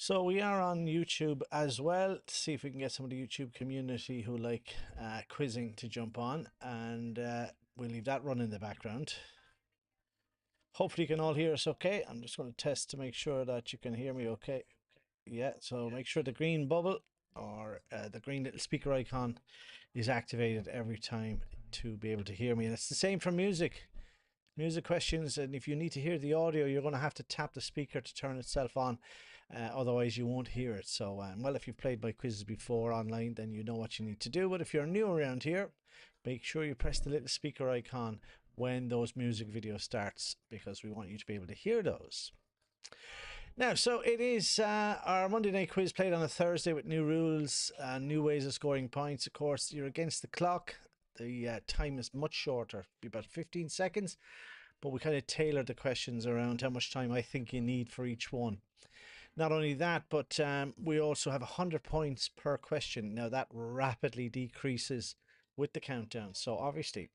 So we are on YouTube as well. See if we can get some of the YouTube community who like quizzing to jump on, and we'll leave that run in the background. Hopefully you can all hear us okay. I'm just going to test to make sure that you can hear me okay. Yeah, so make sure the green bubble or the green little speaker icon is activated every time to be able to hear me. And it's the same for music questions, and if you need to hear the audio, you're going to have to tap the speaker to turn itself on. Otherwise you won't hear it. So well, if you've played my quizzes before online, then you know what you need to do. But if you're new around here, make sure you press the little speaker icon when those music videos starts, because we want you to be able to hear those. Now, so it is our Monday night quiz played on a Thursday with new rules and new ways of scoring points. Of course, you're against the clock. The time is much shorter, be about 15 seconds, but we kind of tailor the questions around how much time I think you need for each one. Not only that, but we also have 100 points per question. Now, that rapidly decreases with the countdown. So obviously,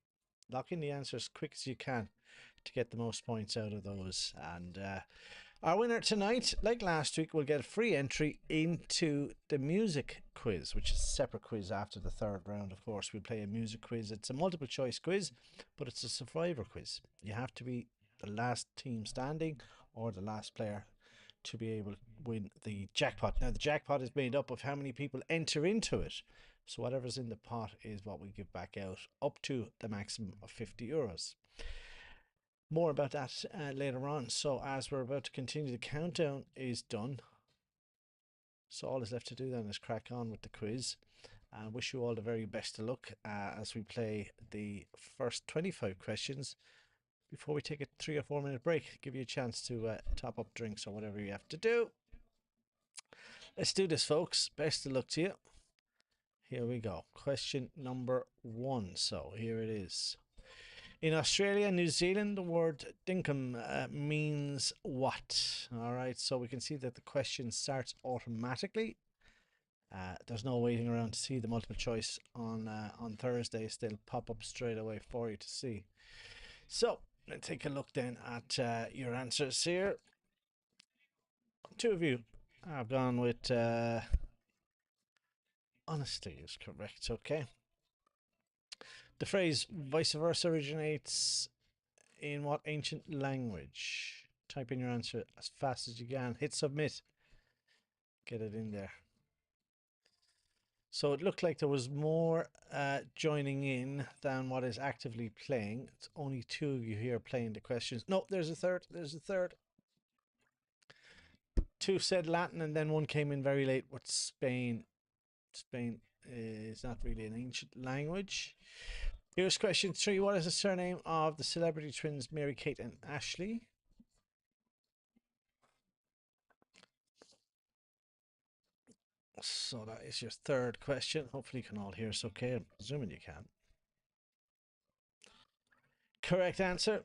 lock in the answers as quick as you can to get the most points out of those. And our winner tonight, like last week, will get a free entry into the music quiz, which is a separate quiz after the third round. Of course, we'll play a music quiz. It's a multiple choice quiz, but it's a survivor quiz. You have to be the last team standing or the last player to be able to win the jackpot. Now, the jackpot is made up of how many people enter into it. So whatever's in the pot is what we give back out, up to the maximum of €50. More about that later on. So as we're about to continue, the countdown is done. So all is left to do then is crack on with the quiz. I wish you all the very best of luck as we play the first 25 questions before we take a 3 or 4 minute break. Give you a chance to top up drinks or whatever you have to do. Let's do this, folks. Best of luck to you. Here we go. Question number 1. So here it is. In Australia and New Zealand, the word dinkum means what? All right, so we can see that the question starts automatically. There's no waiting around to see the multiple choice on Thursdays. They'll pop up straight away for you to see. So let's take a look then at your answers here. 2 of you have gone with honesty is correct. Okay. The phrase vice versa originates in what ancient language? Type in your answer as fast as you can. Hit submit. Get it in there. So it looked like there was more joining in than what is actively playing. It's only 2 of you here playing the questions. No, there's a third. There's a third. 2 said Latin, and then 1 came in very late with Spain. Spain is not really an ancient language. Here's question 3. What is the surname of the celebrity twins Mary Kate and Ashley? So that is your third question. Hopefully you can all hear us okay. I'm presuming you can. Correct answer.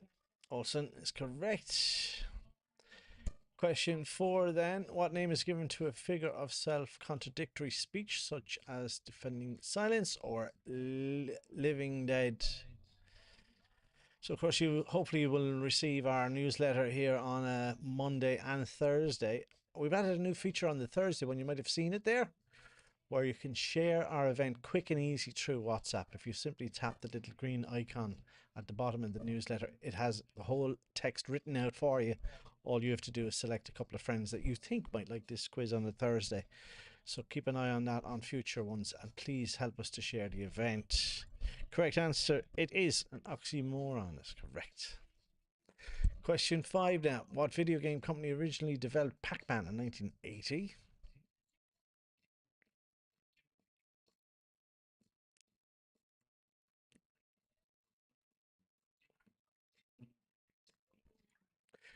Olsen is correct. Question 4 then. What name is given to a figure of self-contradictory speech such as defending silence or living dead? So of course you hopefully will receive our newsletter here on a Monday and Thursday. We've added a new feature on the Thursday one. You might have seen it there, where you can share our event quick and easy through WhatsApp. If you simply tap the little green icon at the bottom of the newsletter, it has the whole text written out for you. All you have to do is select a couple of friends that you think might like this quiz on a Thursday. So keep an eye on that on future ones, and please help us to share the event. Correct answer, it is an oxymoron. That's correct. Question 5 now. What video game company originally developed Pac-Man in 1980?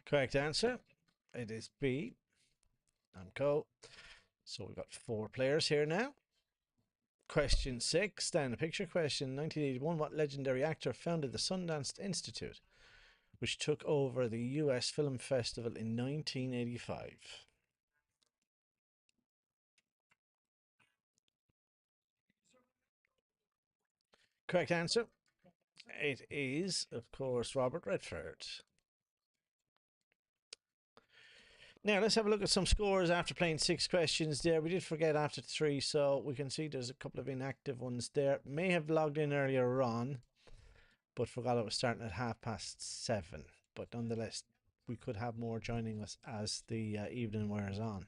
Correct answer, it is B, Namco. So we've got 4 players here now. Question 6, then a picture question. 1981, what legendary actor founded the Sundance Institute, which took over the US Film Festival in 1985? Correct answer, it is, of course, Robert Redford. Now let's have a look at some scores after playing 6 questions there. We did forget after 3, so we can see there's a couple of inactive ones there. May have logged in earlier on, but forgot it was starting at 7:30. But nonetheless, we could have more joining us as the evening wears on.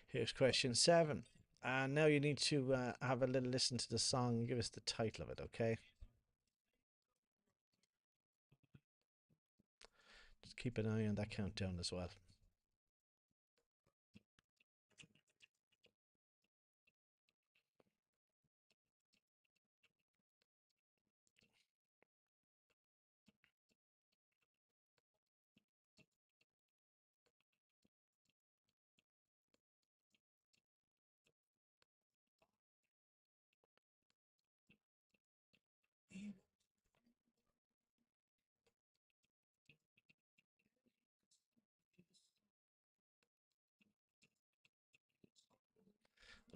Here's question 7. And now you need to have a little listen to the song and give us the title of it, okay? Just keep an eye on that countdown as well.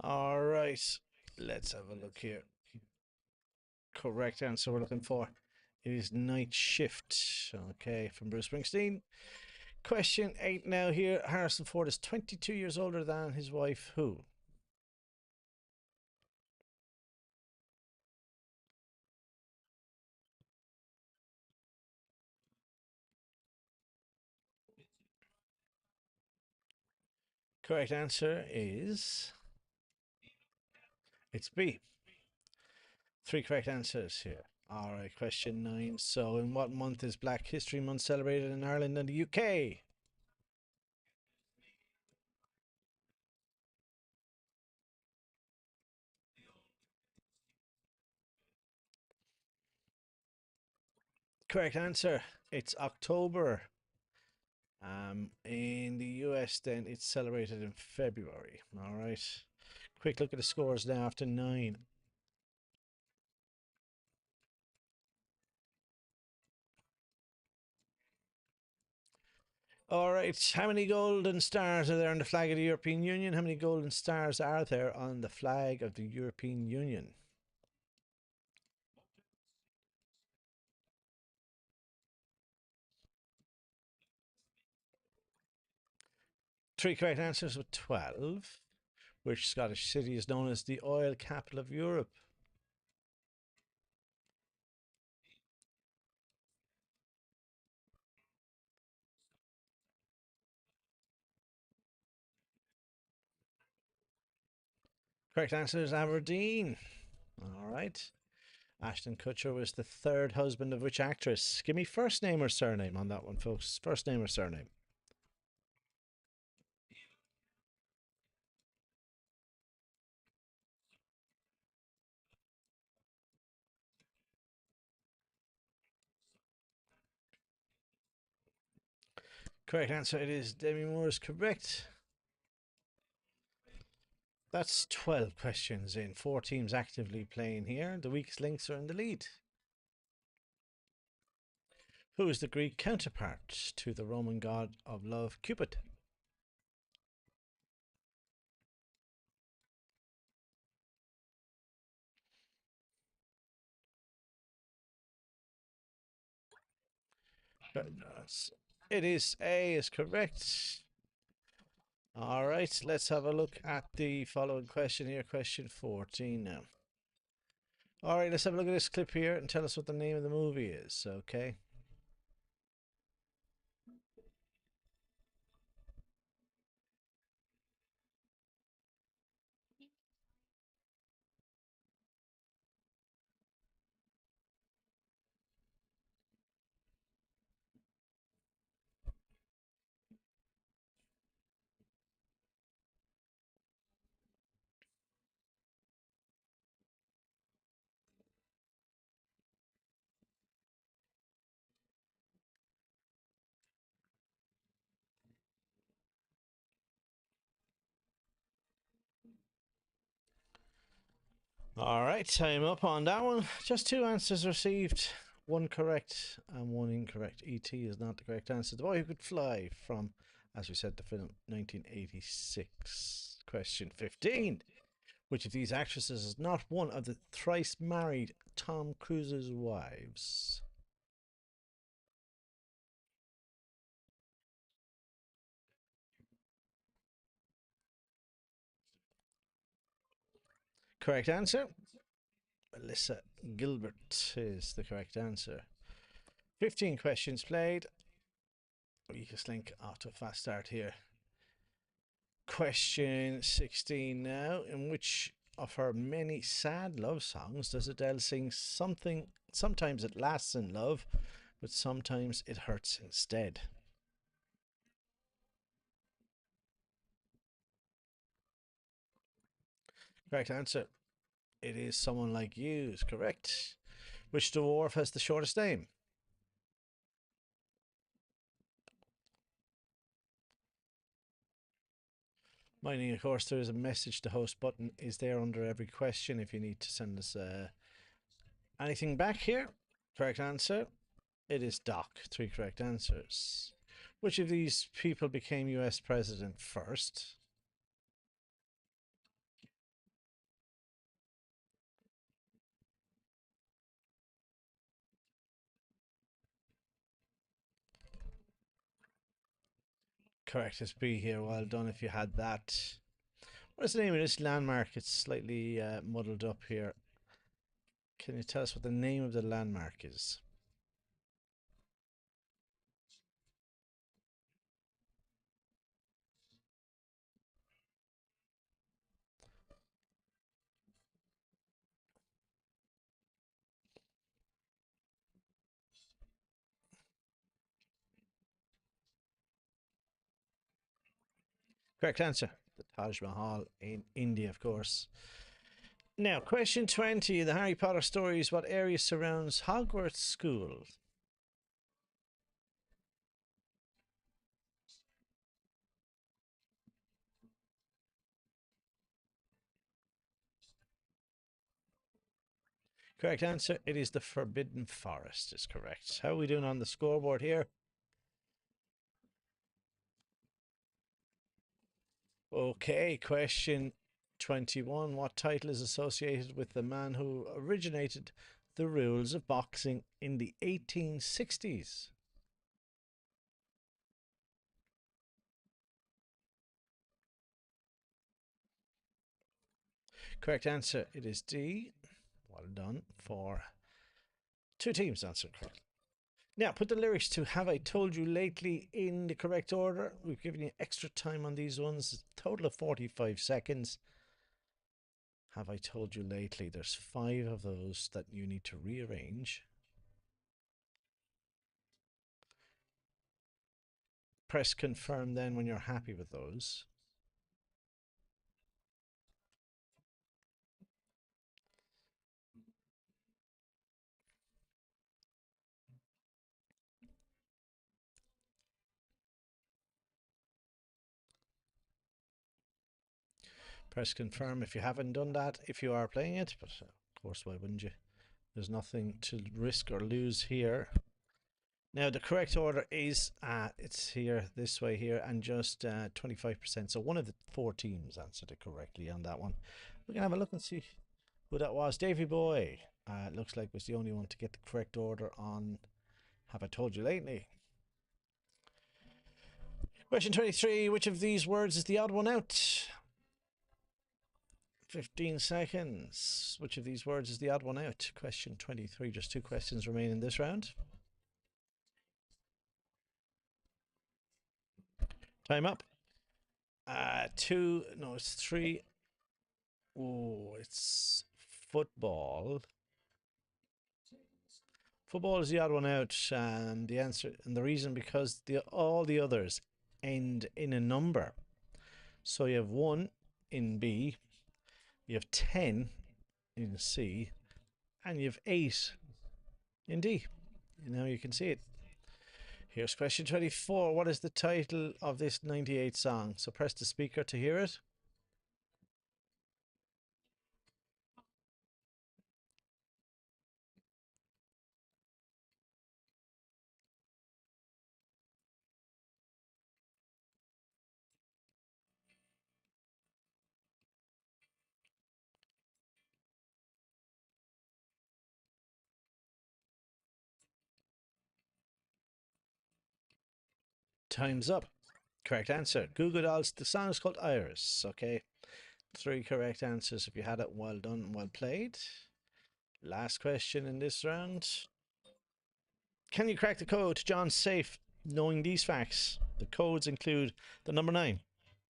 All right, let's have a look here. Correct answer we're looking for is Night Shift. Okay, from Bruce Springsteen. Question 8 now here. Harrison Ford is 22 years older than his wife, who? Correct answer is it's B. 3 correct answers here. All right, question 9. So, in what month is Black History Month celebrated in Ireland and the UK? Correct answer. It's October. In the US, then it's celebrated in February. All right. Quick look at the scores now after 9. All right. How many golden stars are there on the flag of the European Union? How many golden stars are there on the flag of the European Union? Three correct answers with 12. Which Scottish city is known as the oil capital of Europe? Correct answer is Aberdeen. All right. Ashton Kutcher was the third husband of which actress? Give me first name or surname on that one, folks. First name or surname? Correct answer. It is Demi Moore is correct. That's 12 questions in. 4 teams actively playing here. The weakest links are in the lead. Who is the Greek counterpart to the Roman god of love, Cupid? It is A is correct. All right, let's have a look at the following question here. Question 14 now. All right, let's have a look at this clip here and tell us what the name of the movie is, okay? All right, time up on that one. Just 2 answers received. One correct and one incorrect. E.T. is not the correct answer. The Boy Who Could Fly from, as we said, the film 1986. Question 15. Which of these actresses is not one of the thrice married Tom Cruise's wives? Correct answer. Melissa Gilbert is the correct answer. 15 questions played. We just link out to a fast start here. Question 16 now. In which of her many sad love songs does Adele sing something? Sometimes it lasts in love, but sometimes it hurts instead. Correct answer. It is Someone Like You, is correct. Which dwarf has the shortest name? Minding, of course, there is a message to host button is there under every question if you need to send us anything back here. Correct answer. It is Doc. Three correct answers. Which of these people became US president first? Correct is B here. Well done if you had that. What is the name of this landmark? It's slightly muddled up here. Can you tell us what the name of the landmark is? Correct answer. The Taj Mahal in India, of course. Now, question 20. The Harry Potter stories. What area surrounds Hogwarts School? Correct answer. It is the Forbidden Forest, is correct. How are we doing on the scoreboard here? Okay, question 21. What title is associated with the man who originated the rules of boxing in the 1860s? Correct answer. It is D. Well done for two teams answered correct. Now, put the lyrics to Have I Told You Lately in the correct order. We've given you extra time on these ones, a total of 45 seconds. Have I Told You Lately? There's five of those that you need to rearrange. Press confirm then when you're happy with those. Press confirm if you haven't done that, if you are playing it, but of course, why wouldn't you? There's nothing to risk or lose here. Now, the correct order is it's here, this way here, and just 25%. So one of the four teams answered it correctly on that one. We can have a look and see who that was. Davy Boy, looks like was the only one to get the correct order on Have I Told You Lately? Question 23. Which of these words is the odd one out? 15 seconds. Which of these words is the odd one out? Question 23. Just two questions remain in this round. Time up. Two. No, it's three. Oh, it's football. Football is the odd one out, and the answer and the reason because all the others end in a number. So you have one in B, you have 10 in C, and you have 8 in D. And now you can see it. Here's question 24. What is the title of this 98 song? So press the speaker to hear it. Time's up. Correct answer. Google Dolls. The song is called Iris. Okay. Three correct answers. If you had it, well done, well played. Last question in this round. Can you crack the code to John's safe knowing these facts? The codes include the number 9.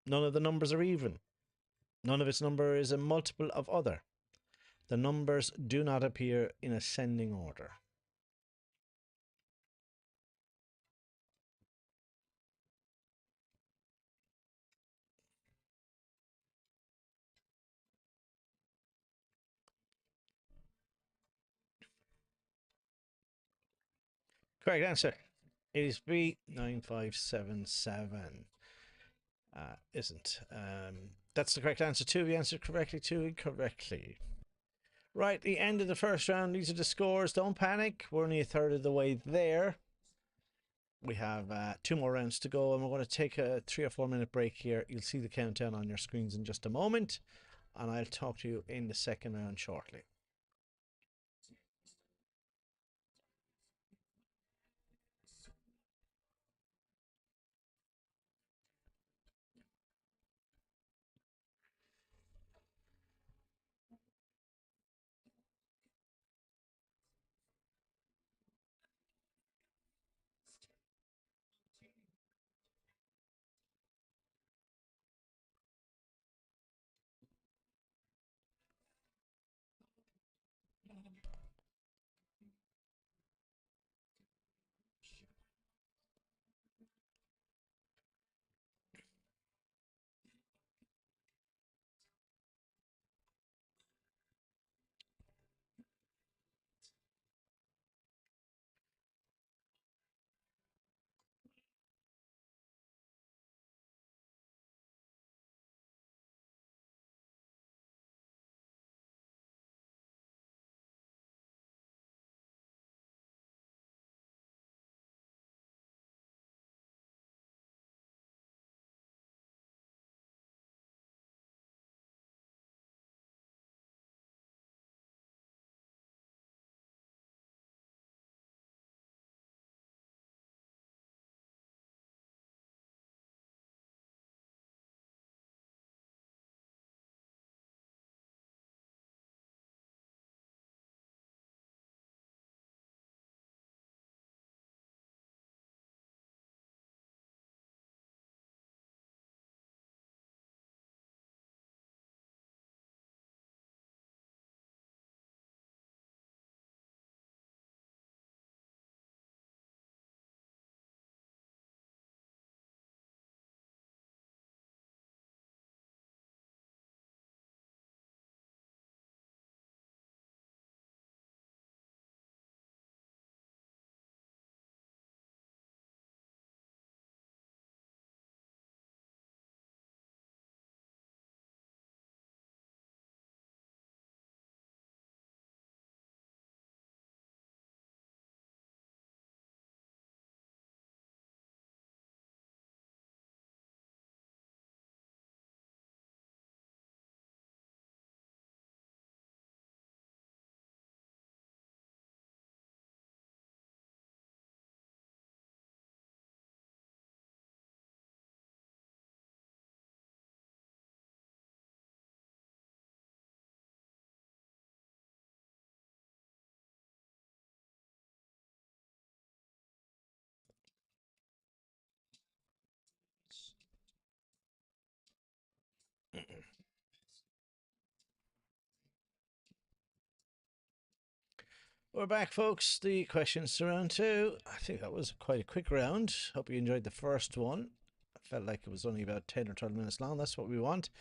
None of the numbers are even. None of its number is a multiple of other. The numbers do not appear in ascending order. Correct answer is B9577. Isn't. That's the correct answer. Two of you answered correctly, two incorrectly. Right, the end of the first round. These are the scores. Don't panic. We're only a third of the way there. We have two more rounds to go, and we're going to take a 3 or 4 minute break here. You'll see the countdown on your screens in just a moment, and I'll talk to you in the second round shortly. We're back, folks. The questions to round two. I think that was quite a quick round. Hope you enjoyed the first one. I felt like it was only about 10 or 12 minutes long. That's what we want.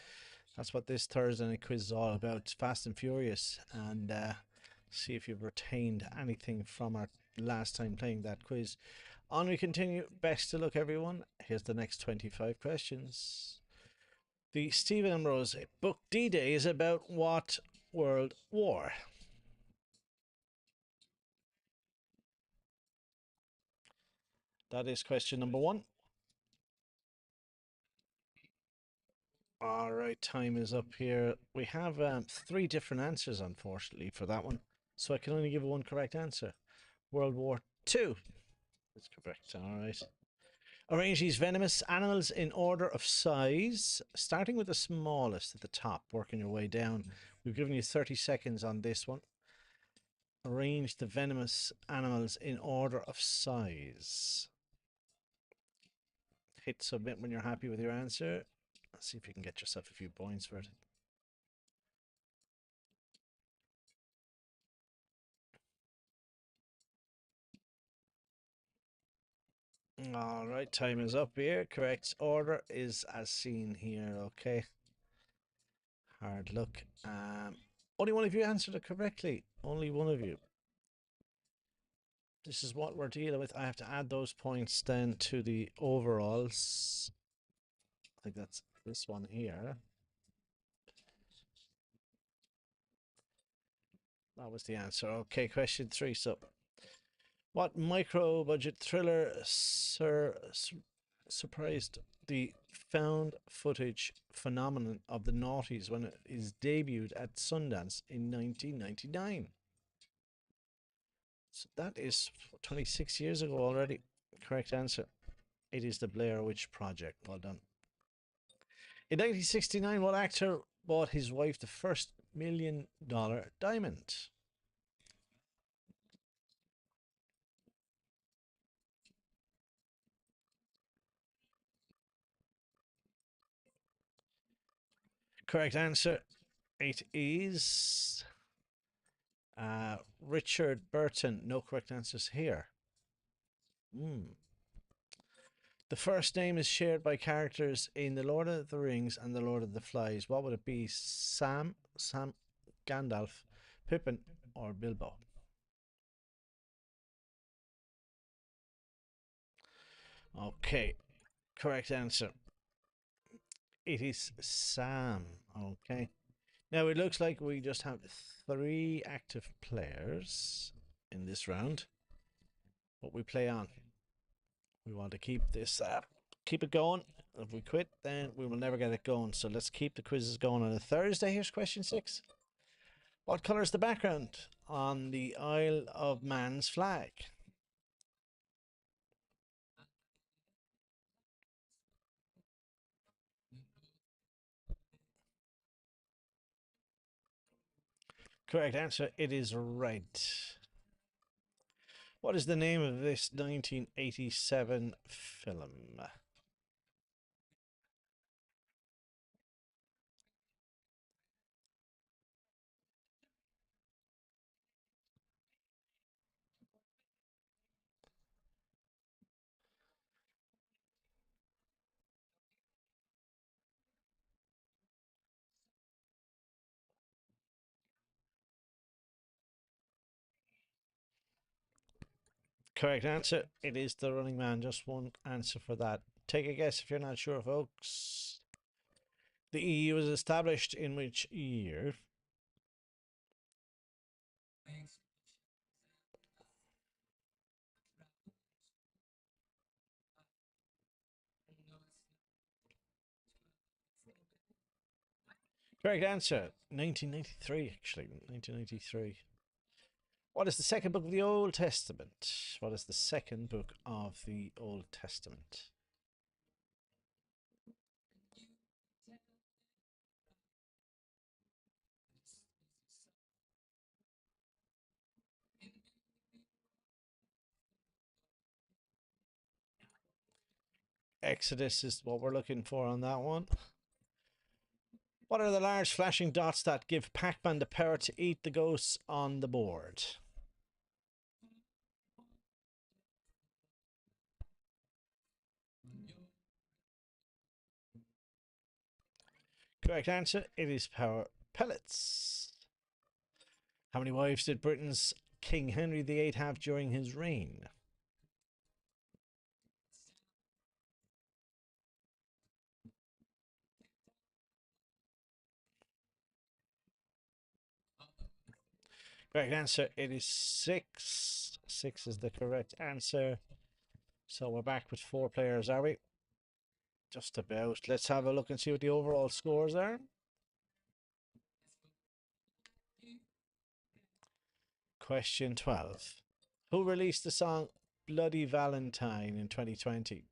That's what this Thursday night quiz is all about. It's fast and furious. And see if you've retained anything from our last time playing that quiz. On we continue. Best of luck, everyone. Here's the next 25 questions. The Stephen Ambrose book D-Day is about what world war? That is question number one. All right, time is up here. We have three different answers, unfortunately, for that one. So I can only give one correct answer. World War Two. That's correct. All right. Arrange these venomous animals in order of size, starting with the smallest at the top, working your way down. We've given you 30 seconds on this one. Arrange the venomous animals in order of size. Hit submit when you're happy with your answer. Let's see if you can get yourself a few points for it. All right, time is up here. Correct order is as seen here. Okay. Hard luck. Only one of you answered it correctly. Only one of you. This is what we're dealing with. I have to add those points then to the overalls. I think that's this one here. That was the answer. Okay, question 3. So, what micro budget thriller surprised the found footage phenomenon of the noughties when it is debuted at Sundance in 1999? So that is 26 years ago already. Correct answer. It is the Blair Witch Project. Well done. In 1969, what actor bought his wife the first $1 million diamond? Correct answer. It is Richard Burton. No correct answers here. The first name is shared by characters in The Lord of the Rings and The Lord of the Flies. What would it be? Sam, Gandalf, Pippin, or Bilbo? Okay, correct answer. It is Sam. Okay. Now it looks like we just have 3 active players in this round. What we play on. We want to keep this keep it going. If we quit, then we will never get it going. So let's keep the quizzes going on a Thursday. Here's question 6. What colour is the background on the Isle of Man's flag? Correct answer. It is red. What is the name of this 1987 film? Correct answer. It is The Running Man. Just one answer for that. Take a guess if you're not sure, folks. The EU was established in which year? Correct answer. 1993, actually. 1993. What is the second book of the Old Testament? What is the second book of the Old Testament? Exodus is what we're looking for on that one. What are the large flashing dots that give Pac-Man the power to eat the ghosts on the board? Correct answer. It is power pellets. How many wives did Britain's King Henry VIII have during his reign? Correct answer. It is 6. 6 is the correct answer. So we're back with 4 players, are we? Just about. Let's have a look and see what the overall scores are. Question 12. Who released the song Bloody Valentine in 2020?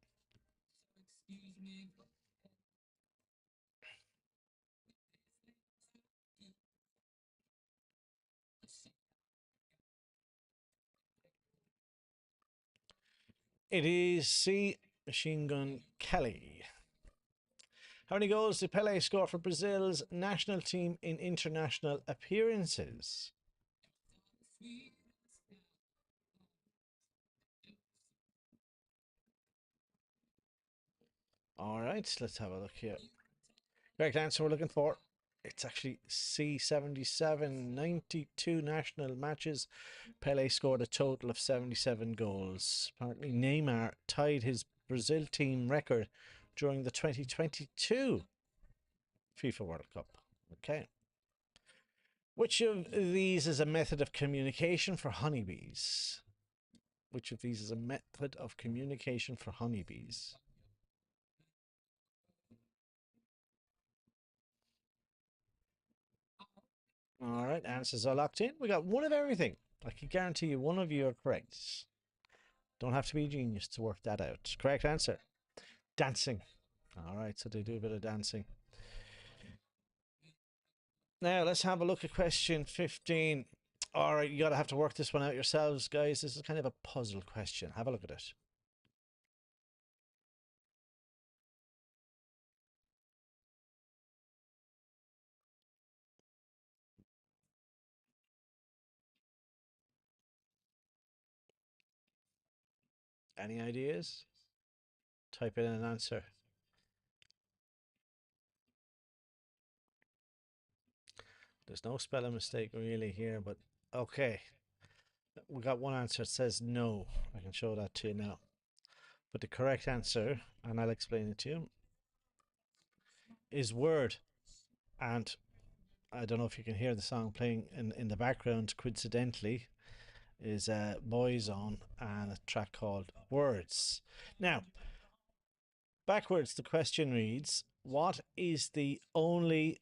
It is C. Machine Gun Kelly. How many goals did Pele score for Brazil's national team in international appearances? All right, let's have a look here. Correct answer we're looking for. It's actually C77, 92 national matches. Pele scored a total of 77 goals. Apparently, Neymar tied his Brazil team record during the 2022 FIFA World Cup. Okay. Which of these is a method of communication for honeybees? Which of these is a method of communication for honeybees? All right, answers are locked in. We got one of everything. I can guarantee you one of you are correct. Don't have to be a genius to work that out. Correct answer. Dancing. All right, so they do a bit of dancing. Now, let's have a look at question 15. All right, you got to have to work this one out yourselves, guys. This is kind of a puzzle question. Have a look at it. Any ideas? Type in an answer. There's no spelling mistake really here, but okay. We got one answer. It says no. I can show that to you now. But the correct answer, and I'll explain it to you, is word. And I don't know if you can hear the song playing in the background, coincidentally, is Boyzone and a track called Words. Now, backwards, the question reads, what is the only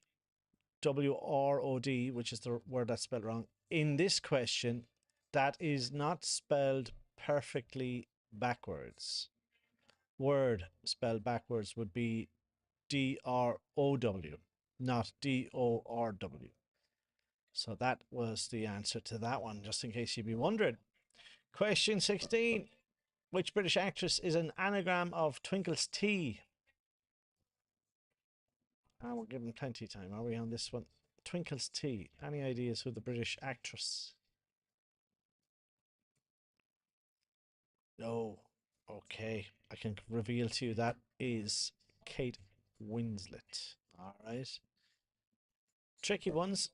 WROD, which is the word that's spelled wrong, in this question that is not spelled perfectly backwards? Word spelled backwards would be DROW, not DORW. So that was the answer to that one, just in case you'd be wondering. Question 16. Which British actress is an anagram of Twinkle's T? We'll give them plenty of time. Are we on this one? Twinkle's T. Any ideas who the British actress? No. Okay. I can reveal to you that is Kate Winslet. All right. Tricky ones.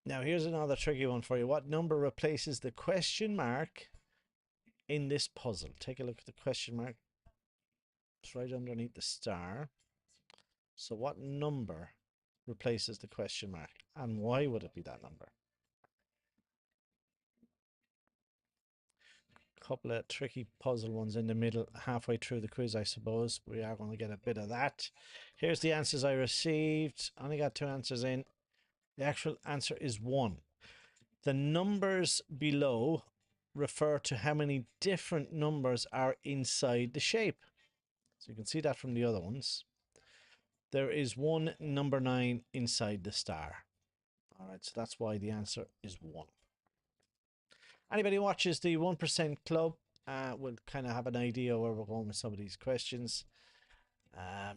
Now, here's another tricky one for you. What number replaces the question mark in this puzzle? Take a look at the question mark. It's right underneath the star. So, what number replaces the question mark? And why would it be that number? Couple of tricky puzzle ones in the middle, halfway through the quiz, I suppose. We are going to get a bit of that. Here's the answers I received. Only got two answers in. The actual answer is 1. The numbers below refer to how many different numbers are inside the shape. So you can see that from the other ones. There is one number 9 inside the star. All right, so that's why the answer is 1. Anybody who watches the 1% Club will kind of have an idea where we're going with some of these questions.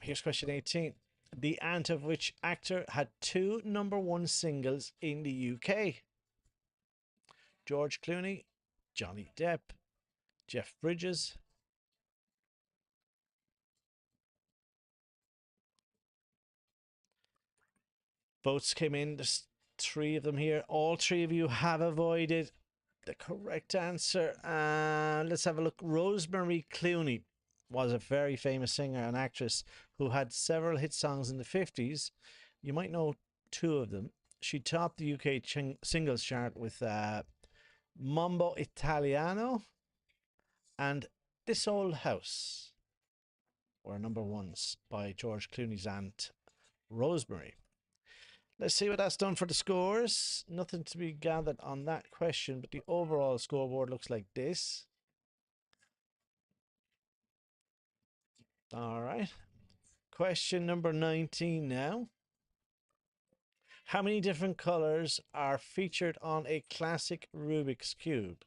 Here's question 18. The aunt of which actor had 2 number 1 singles in the UK? George Clooney, Johnny Depp, Jeff Bridges. Votes came in. There's 3 of them here. All 3 of you have avoided the correct answer. Let's have a look. Rosemary Clooney was a very famous singer and actress who had several hit songs in the 50s. You might know 2 of them. She topped the UK singles chart with Mambo Italiano and This Old House were number 1s by George Clooney's aunt, Rosemary. Let's see what that's done for the scores. Nothing to be gathered on that question, but the overall scoreboard looks like this. All right. Question number 19 now. How many different colors are featured on a classic Rubik's Cube?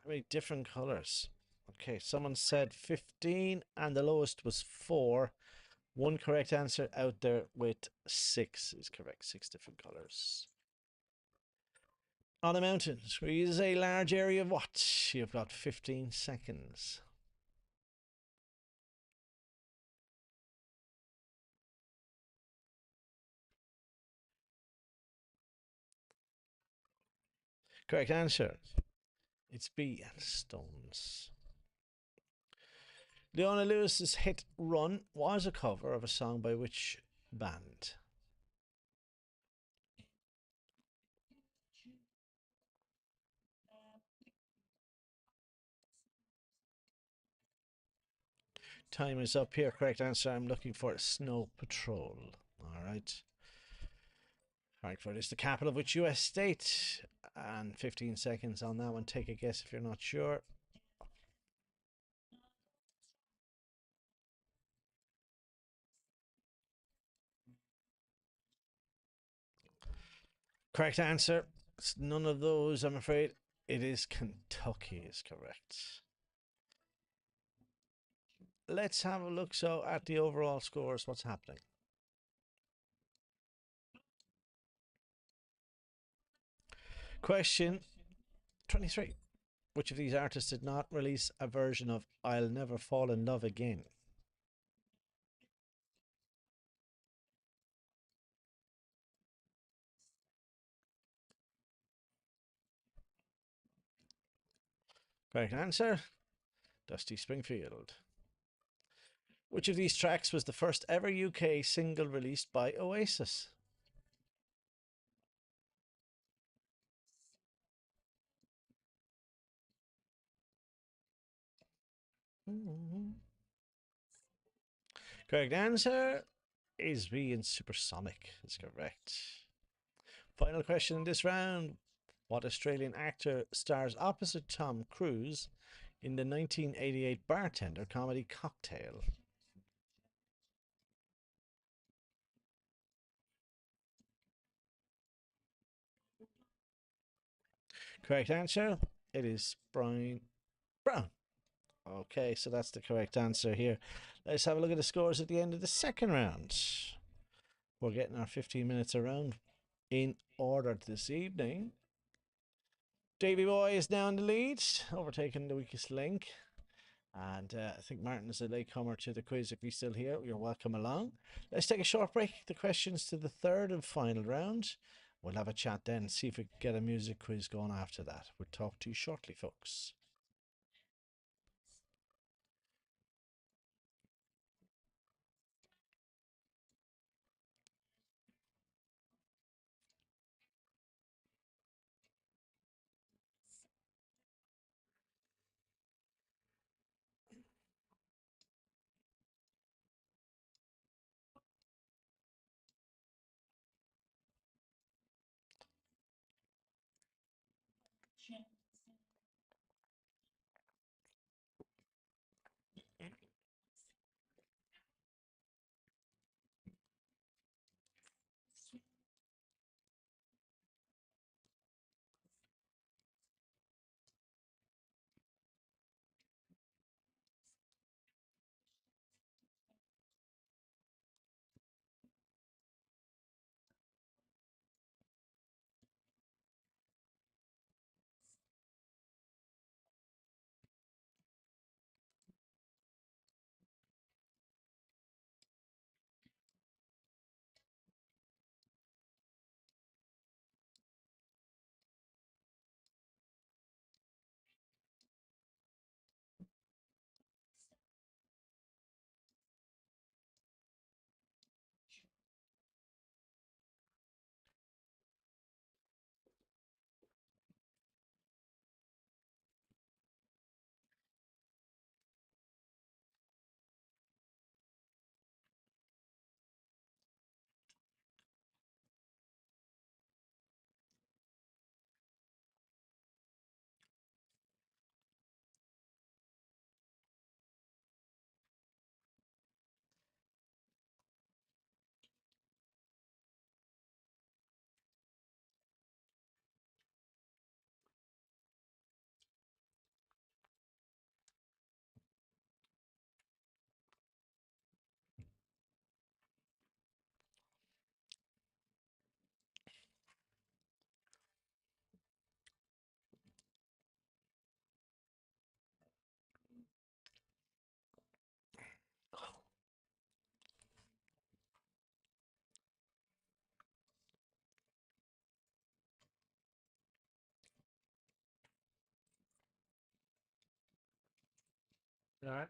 How many different colors? Okay, someone said 15 and the lowest was 4. One correct answer out there with 6 is correct. 6 different colors. On a mountain, squeeze a large area of what? You've got 15 seconds. Correct answer. It's B and stones. Leona Lewis's hit Run was a cover of a song by which band? Time is up here. Correct answer. I'm looking for Snow Patrol. All right. Frankfurt is the capital of which US state? And 15 seconds on that one. Take a guess if you're not sure. Correct answer. It's none of those, I'm afraid. It is Kentucky, is correct. Let's have a look so at the overall scores. What's happening? Question 23. Which of these artists did not release a version of I'll Never Fall in Love Again? Correct answer. Dusty Springfield. Which of these tracks was the first ever UK single released by Oasis? Correct answer is B in Supersonic. That's correct. Final question in this round. What Australian actor stars opposite Tom Cruise in the 1988 bartender comedy Cocktail? Correct answer. It is Brian Brown. Okay, so that's the correct answer here. Let's have a look at the scores at the end of the second round. We're getting our 15 minutes around in order this evening. Davy Boy is now in the lead, overtaking the weakest link. And I think Martin is a latecomer to the quiz. If he's still here, you're welcome along. Let's take a short break. The questions to the third and final round. We'll have a chat then, see if we can get a music quiz going after that. We'll talk to you shortly, folks. All right.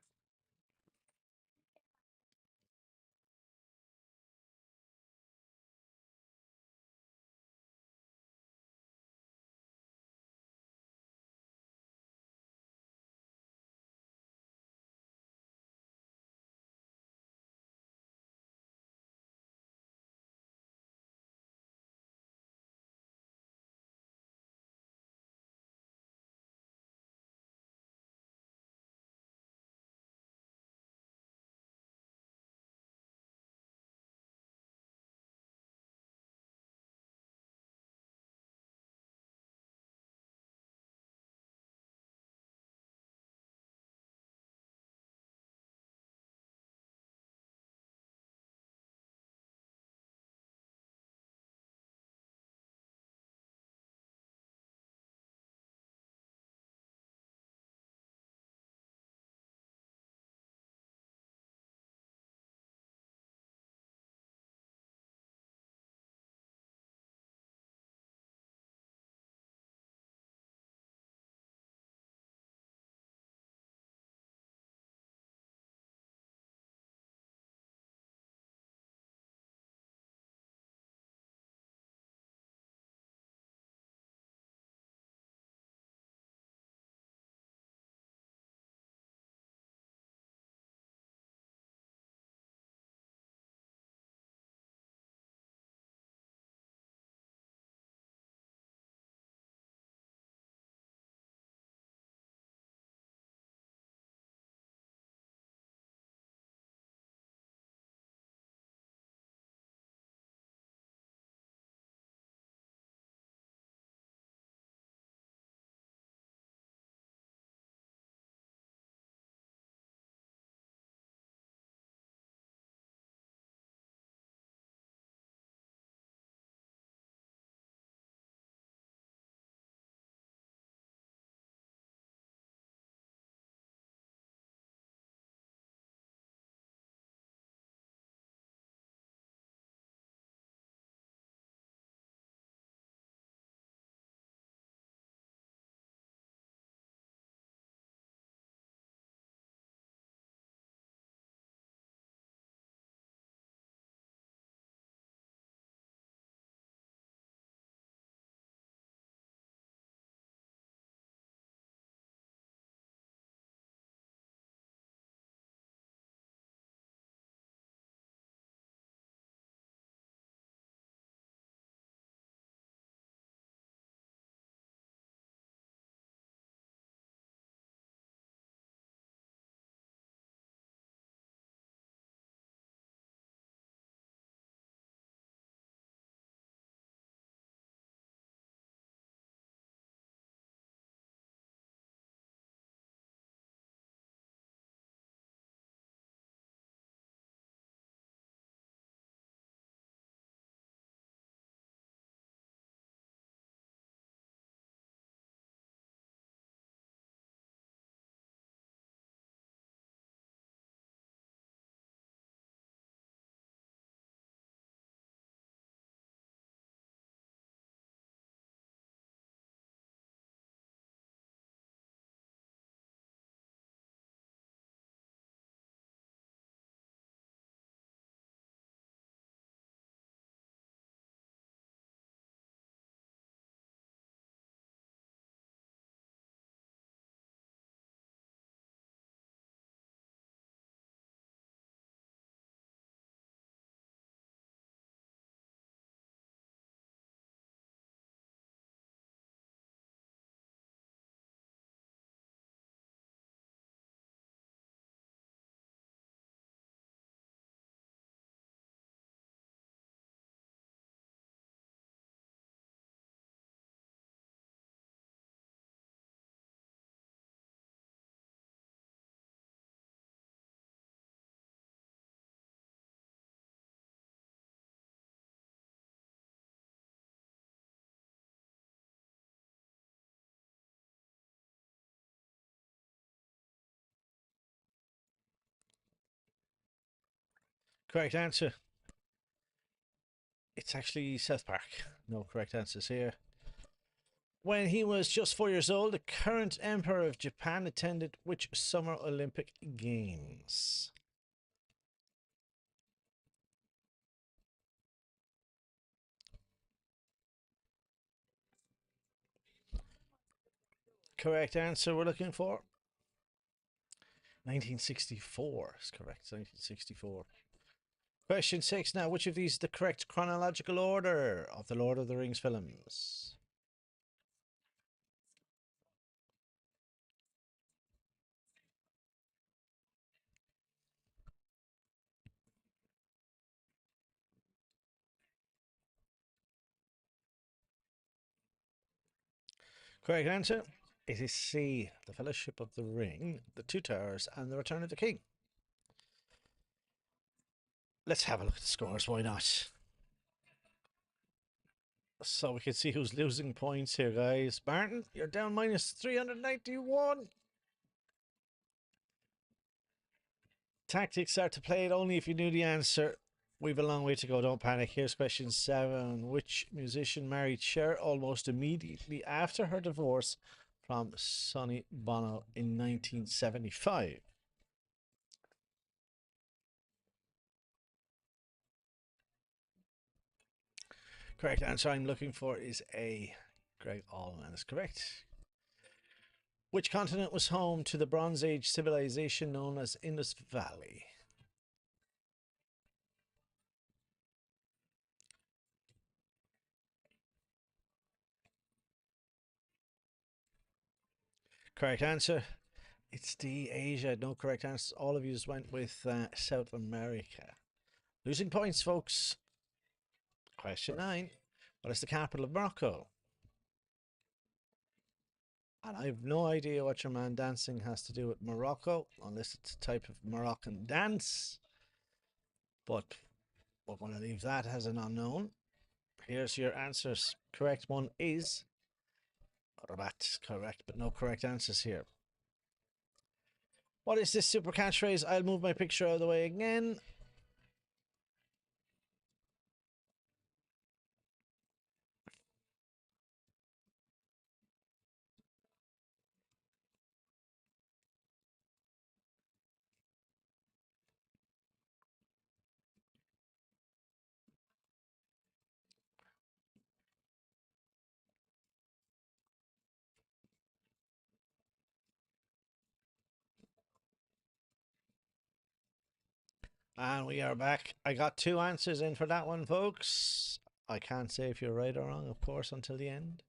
Correct answer. It's actually South Park. No correct answers here. When he was just 4 years old, the current emperor of Japan attended which Summer Olympic Games? Correct answer we're looking for. 1964 is correct. 1964. Question 6 now. Which of these is the correct chronological order of the Lord of the Rings films? Correct answer. It is C. The Fellowship of the Ring, The Two Towers, and The Return of the King. Let's have a look at the scores. Why not? So we can see who's losing points here, guys. Martin, you're down minus 391. Tactics are to play it only if you knew the answer. We've a long way to go. Don't panic. Here's question 7. Which musician married Cher almost immediately after her divorce from Sonny Bono in 1975? Correct answer I'm looking for is A. Greg Allman is correct. Which continent was home to the Bronze Age civilization known as Indus Valley? Correct answer. It's D, Asia. No correct answers. All of you went with South America. Losing points, folks. Question 9. What is the capital of Morocco? And I have no idea what your man dancing has to do with Morocco, unless it's a type of Moroccan dance. But we're going to leave that as an unknown. Here's your answers. Correct one is Rabat. Correct, but no correct answers here. What is this super catchphrase? I'll move my picture out of the way again. And we are back. I got 2 answers in for that one, folks. I can't say if you're right or wrong, of course, until the end.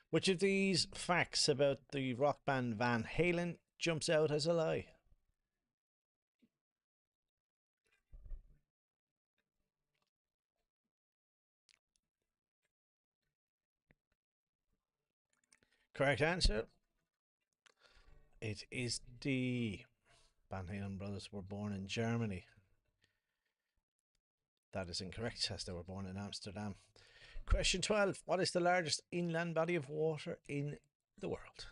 Which of these facts about the rock band Van Halen jumps out as a lie? Correct answer. It is D. Van Halen brothers were born in Germany. That is incorrect, as they were born in Amsterdam. Question 12. What is the largest inland body of water in the world?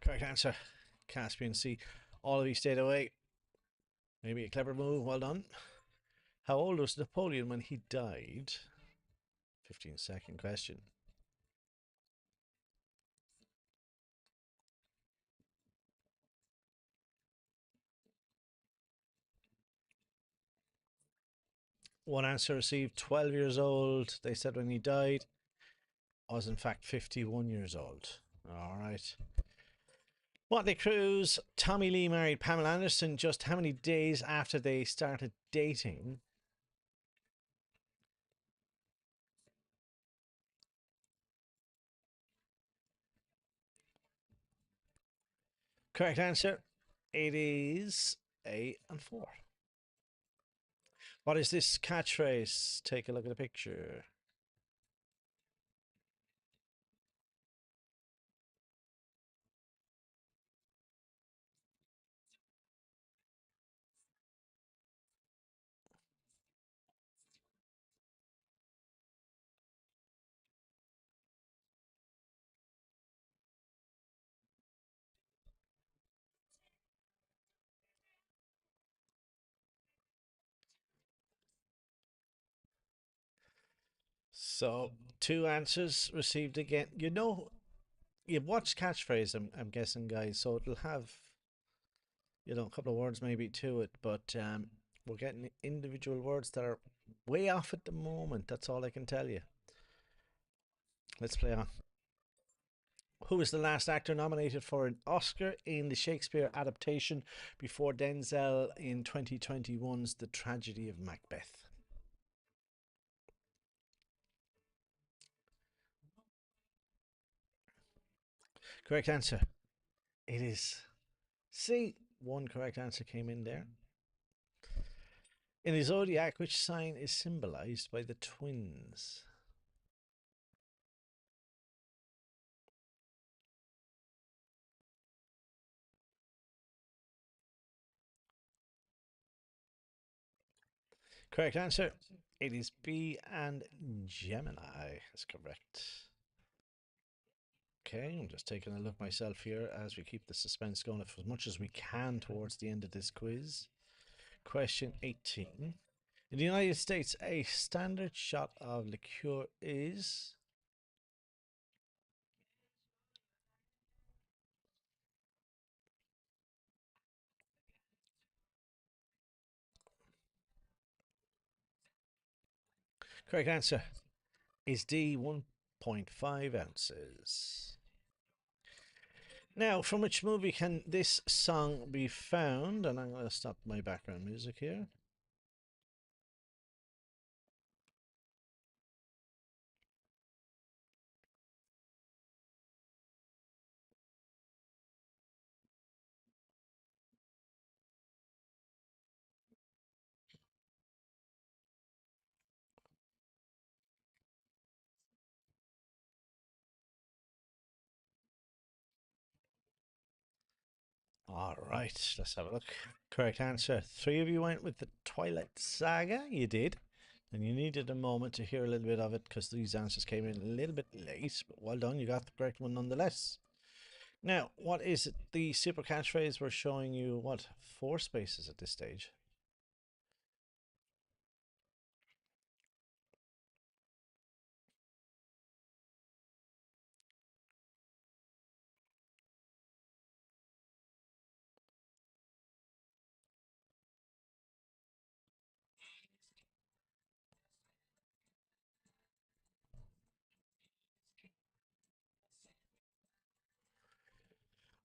Correct answer. Caspian Sea. All of you stayed away. Maybe a clever move. Well done. How old was Napoleon when he died? 15-second question. One answer received, 12 years old. They said when he died, was in fact 51 years old. All right. Motley Crue's Tommy Lee married Pamela Anderson just how many days after they started dating? Correct answer. It is A and 4. What is this catchphrase? Take a look at the picture. So, two answers received again. You've watched Catchphrase, I'm guessing, guys, so it'll have, a couple of words maybe to it, but we're getting individual words that are way off at the moment. That's all I can tell you. Let's play on. Who is the last actor nominated for an Oscar in the Shakespeare adaptation before Denzel in 2021's The Tragedy of Macbeth? Correct answer. It is C. One correct answer came in there. In the zodiac, which sign is symbolized by the twins? Correct answer. It is B and Gemini. That's correct. Okay, I'm just taking a look myself here as we keep the suspense going as much as we can towards the end of this quiz. Question 18. In the United States, a standard shot of liqueur is. Correct answer is D, 1.5 ounces. Now, from which movie can this song be found? And I'm going to stop my background music here. All right, let's have a look. Correct answer. Three of you went with the Twilight Saga. You did. And you needed a moment to hear a little bit of it because these answers came in a little bit late. But well done, you got the correct one nonetheless. Now, what is it? The super catchphrase we're showing you, what, four spaces at this stage?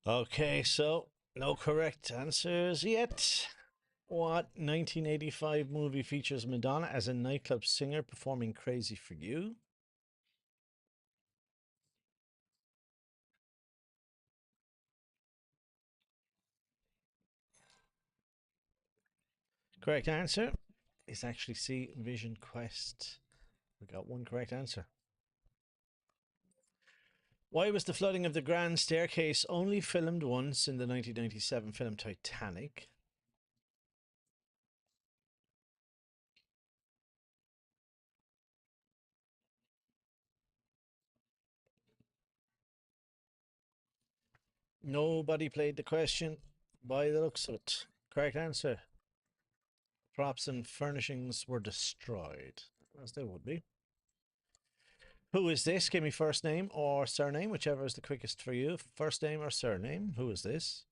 Okay, so no correct answers yet. What 1985 movie features Madonna as a nightclub singer performing Crazy for You? Correct answer is actually C, Vision Quest. We got one correct answer. Why was the flooding of the Grand Staircase only filmed once in the 1997 film Titanic? Nobody played the question by the looks of it. Correct answer. Props and furnishings were destroyed, as they would be. Who is this? Give me first name or surname, whichever is the quickest for you. First name or surname. Who is this?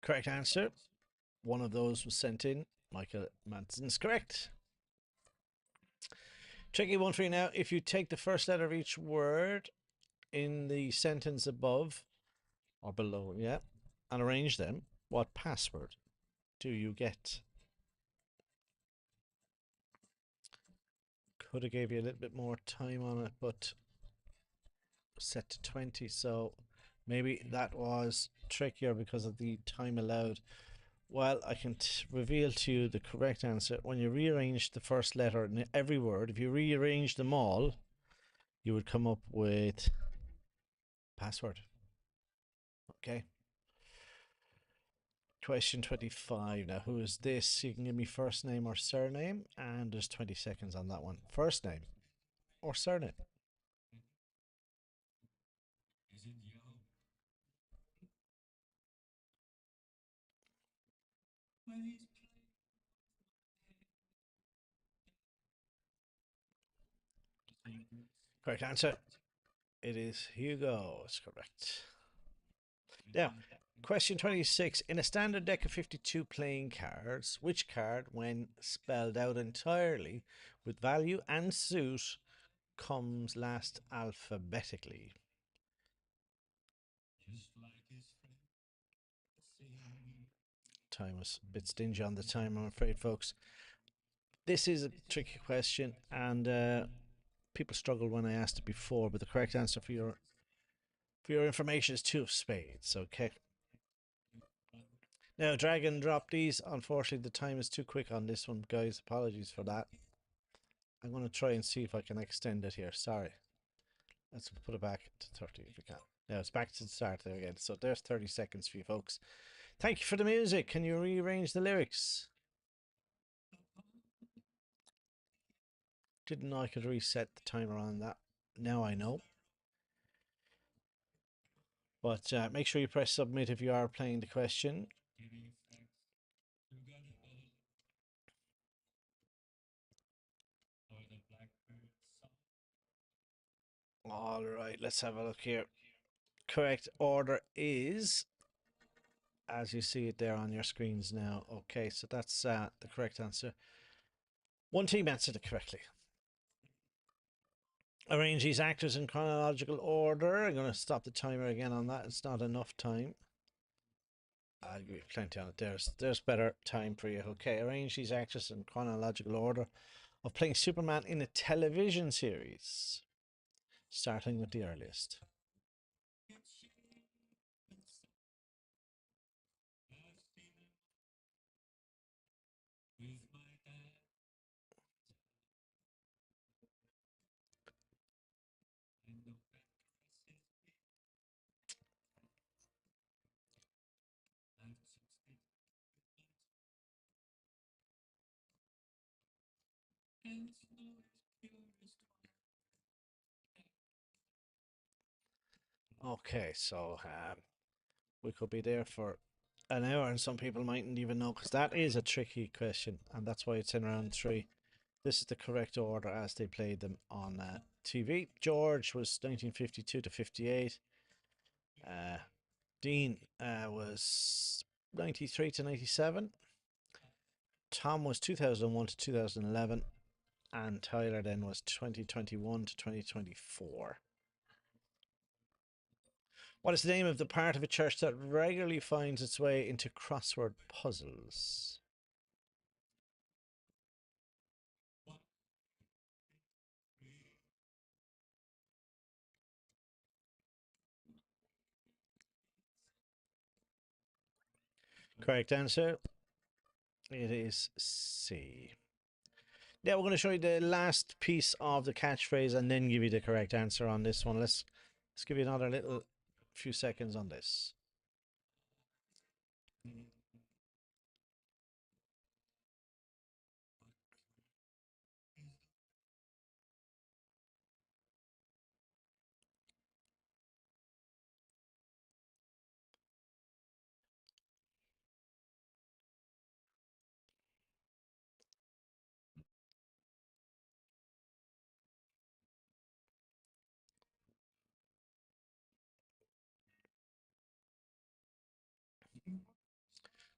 Correct answer. One of those was sent in. Michael Madsen's correct. Tricky one for you now. If you take the first letter of each word in the sentence above or below, yeah, and arrange them, what password do you get? Could have gave you a little bit more time on it, but set to 20, so maybe that was trickier because of the time allowed. Well, I can reveal to you the correct answer. When you rearrange the first letter in every word, if you rearrange them all, you would come up with password. Okay. Question 25. Now, who is this? You can give me first name or surname, and there's 20 seconds on that one. First name or surname? Correct answer. It is Hugo. It's correct. Now, question 26. In a standard deck of 52 playing cards, which card, when spelled out entirely with value and suit, comes last alphabetically? Time was a bit stingy on the time, I'm afraid, folks. This is a tricky question, and people struggled when I asked it before, but the correct answer for your information is two of spades, okay? Now, drag and drop these. Unfortunately, the time is too quick on this one, guys. Apologies for that. I'm going to try and see if I can extend it here. Sorry. Let's put it back to 30 if we can. Now it's back to the start there again. So there's 30 seconds for you folks. Thank you for the music. Can you rearrange the lyrics? Didn't know I could reset the timer on that. Now I know. But make sure you press submit if you are playing the question. All right, let's have a look here. Correct order is, as you see it there on your screens now. Okay, so that's the correct answer. One team answered it correctly. Arrange these actors in chronological order. I'm going to stop the timer again on that. It's not enough time. I'll give you plenty on it. There's better time for you. Okay, arrange these actors in chronological order of playing Superman in a television series, starting with the earliest. Okay, so we could be there for an hour, and some people mightn't even know because that is a tricky question, and that's why it's in round three. This is the correct order as they played them on TV. George was 1952 to 58. Dean was 93 to 97. Tom was 2001 to 2011. And Tyler then was 2021 to 2024. What is the name of the part of a church that regularly finds its way into crossword puzzles? Correct answer. It is C. Now we're going to show you the last piece of the catchphrase and then give you the correct answer on this one. Let's give you another little few seconds on this.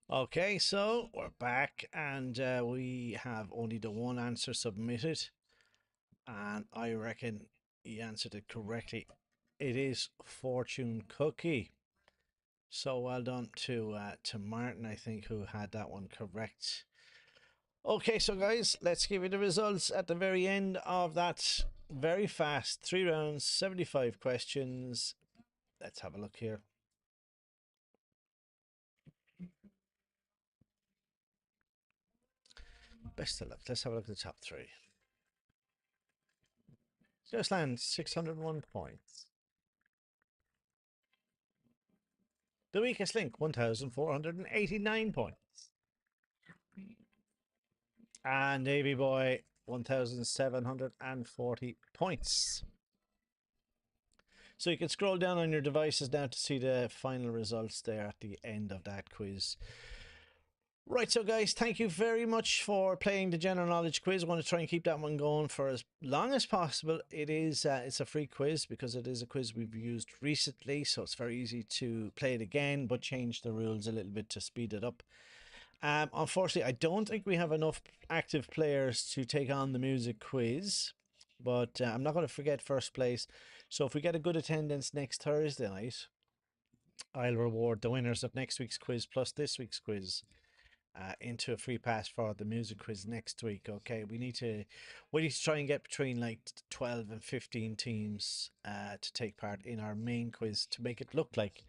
Okay, so we're back and we have only the one answer submitted. And I reckon he answered it correctly. It is Fortune Cookie. So well done to Martin, I think, who had that one correct. Okay, so guys, let's give you the results at the very end of that very fast 3 rounds, 75 questions. Let's have a look here. Best of luck. Let's have a look at the top 3. Just land 601 points. The weakest link, 1,489 points. And Navy Boy, 1,740 points. So you can scroll down on your devices now to see the final results there at the end of that quiz. Right, so guys, thank you very much for playing the general knowledge quiz. I want to try and keep that one going for as long as possible. It's a free quiz because it is a quiz we've used recently, so it's very easy to play it again, but change the rules a little bit to speed it up. Unfortunately, I don't think we have enough active players to take on the music quiz, but I'm not going to forget first place. So if we get a good attendance next Thursday night, I'll reward the winners of next week's quiz plus this week's quiz into a free pass for the music quiz next week. Okay, we need to try and get between like 12 and 15 teams to take part in our main quiz to make it look like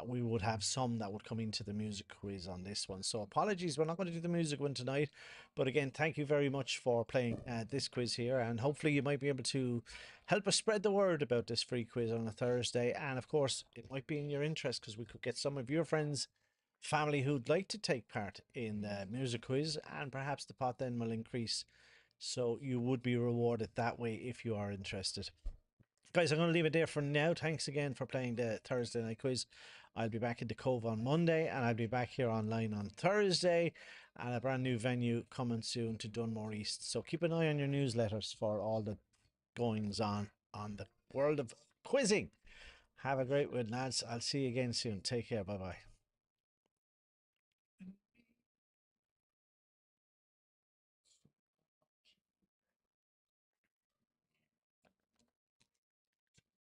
we would have some that would come into the music quiz on this one. So apologies, we're not going to do the music one tonight, but again, thank you very much for playing this quiz here, and hopefully you might be able to help us spread the word about this free quiz on a Thursday. And of course, it might be in your interest because we could get some of your friends, family who'd like to take part in the music quiz, and perhaps the pot then will increase, so you would be rewarded that way if you are interested. Guys, I'm going to leave it there for now. Thanks again for playing the Thursday night quiz. I'll be back in the Cove on Monday, and I'll be back here online on Thursday, and a brand new venue coming soon to Dunmore East. So keep an eye on your newsletters for all the goings on the world of quizzing. Have a great one, lads. I'll see you again soon. Take care. Bye bye.